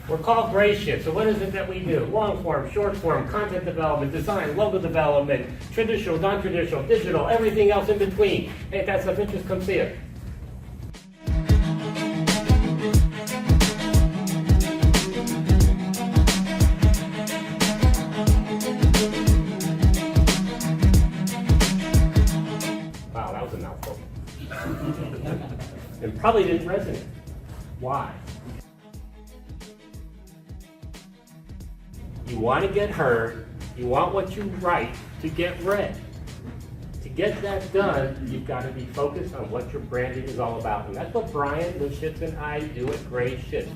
We're called GrayShitz. So what is it that we do? Long form, short form, content development, design, logo development, traditional, non-traditional, digital, everything else in between. Hey, if that's of interest, come see it. Wow, that was a mouthful. It probably didn't resonate. Why? You want to get heard, you want what you write to get read. To get that done, you've got to be focused on what your branding is all about. And that's what Brian Lipschitz and I do at GrayShitz.